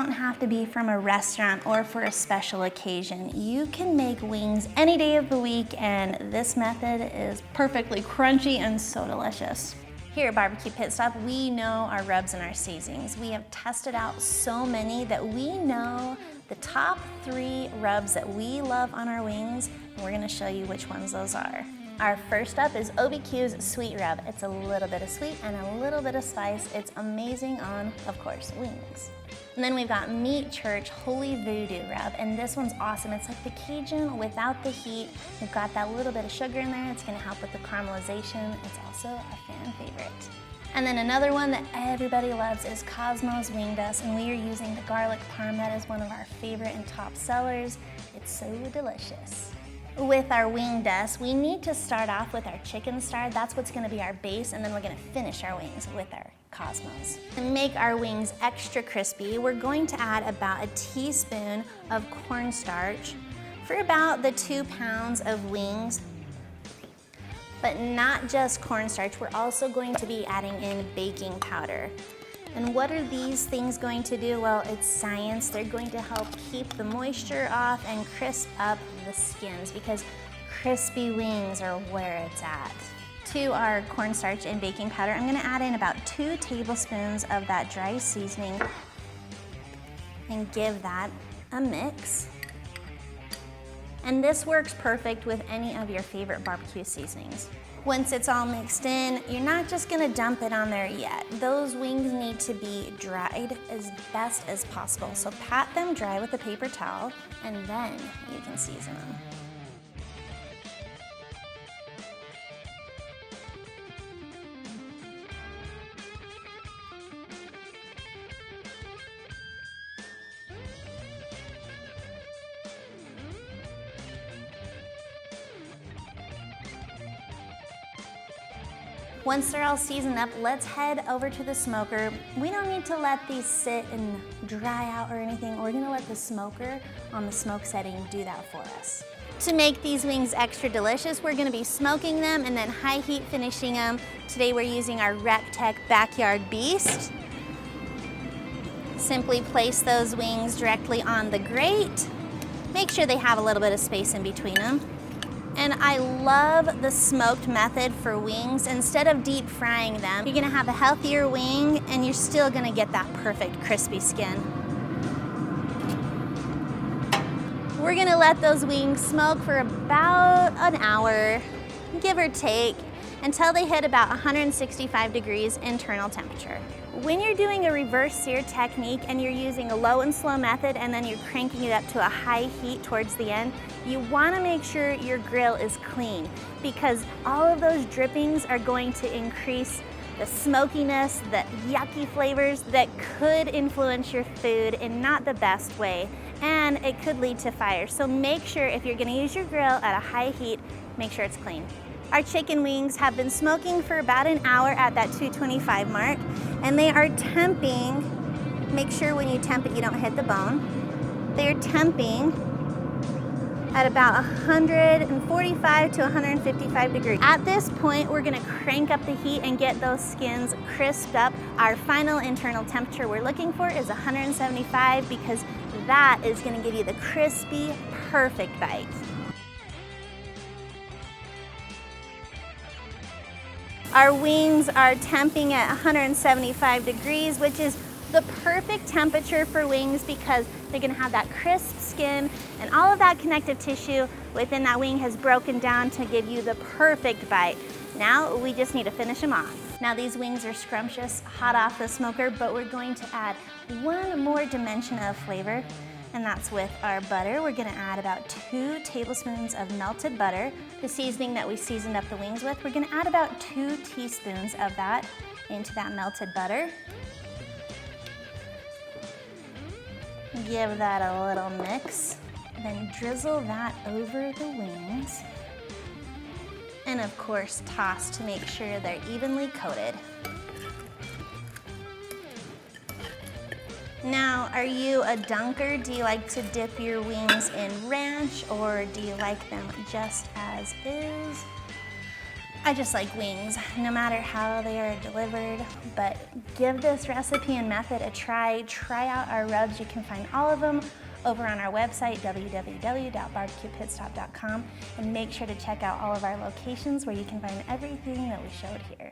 don't have to be from a restaurant or for a special occasion. You can make wings any day of the week, and this method is perfectly crunchy and so delicious. Here at Barbecue Pit Stop, we know our rubs and our seasonings. We have tested out so many that we know the top 3 rubs that we love on our wings, and we're gonna show you which ones those are. Our first up is OBQ's Sweet Rub. It's a little bit of sweet and a little bit of spice. It's amazing on, of course, wings. And then we've got Meat Church Holy Voodoo Rub, and this one's awesome. It's like the Cajun without the heat. We've got that little bit of sugar in there. It's gonna help with the caramelization. It's also a fan favorite. And then another one that everybody loves is Cosmo's Wing Dust, and we are using the garlic parm. That is one of our favorite and top sellers. It's so delicious. With our wing dust, we need to start off with our chicken star. That's what's gonna be our base, and then we're gonna finish our wings with our Cosmos. To make our wings extra crispy, we're going to add about a teaspoon of cornstarch for about the 2 pounds of wings. But not just cornstarch, we're also going to be adding in baking powder. And what are these things going to do? Well, it's science. They're going to help keep the moisture off and crisp up the skins, because crispy wings are where it's at. To our cornstarch and baking powder, I'm gonna add in about 2 tablespoons of that dry seasoning and give that a mix. And this works perfect with any of your favorite barbecue seasonings. Once it's all mixed in, you're not just gonna dump it on there yet. Those wings need to be dried as best as possible. So pat them dry with a paper towel, and then you can season them. Once they're all seasoned up, let's head over to the smoker. We don't need to let these sit and dry out or anything. We're gonna let the smoker on the smoke setting do that for us. To make these wings extra delicious, we're gonna be smoking them and then high heat finishing them. Today we're using our RecTech Backyard Beast. Simply place those wings directly on the grate. Make sure they have a little bit of space in between them. And I love the smoked method for wings. Instead of deep frying them, you're gonna have a healthier wing and you're still gonna get that perfect crispy skin. We're gonna let those wings smoke for about an hour, give or take, until they hit about 165 degrees internal temperature. When you're doing a reverse sear technique and you're using a low and slow method and then you're cranking it up to a high heat towards the end, you wanna make sure your grill is clean, because all of those drippings are going to increase the smokiness, the yucky flavors that could influence your food in not the best way, and it could lead to fire. So make sure if you're gonna use your grill at a high heat, make sure it's clean. Our chicken wings have been smoking for about an hour at that 225 mark, and they are temping. Make sure when you temp it, you don't hit the bone. They're temping at about 145 to 155 degrees. At this point, we're gonna crank up the heat and get those skins crisped up. Our final internal temperature we're looking for is 175, because that is gonna give you the crispy, perfect bite. Our wings are temping at 175 degrees, which is the perfect temperature for wings, because they're gonna have that crisp skin and all of that connective tissue within that wing has broken down to give you the perfect bite. Now we just need to finish them off. Now these wings are scrumptious, hot off the smoker, but we're going to add one more dimension of flavor, and that's with our butter. We're gonna add about 2 tablespoons of melted butter, the seasoning that we seasoned up the wings with. We're gonna add about 2 teaspoons of that into that melted butter. Give that a little mix, then drizzle that over the wings. And of course, toss to make sure they're evenly coated. Now, are you a dunker? Do you like to dip your wings in ranch, or do you like them just as is? I just like wings, no matter how they are delivered, but give this recipe and method a try. Try out our rubs. You can find all of them over on our website, www.barbecuepitstop.com, and make sure to check out all of our locations where you can find everything that we showed here.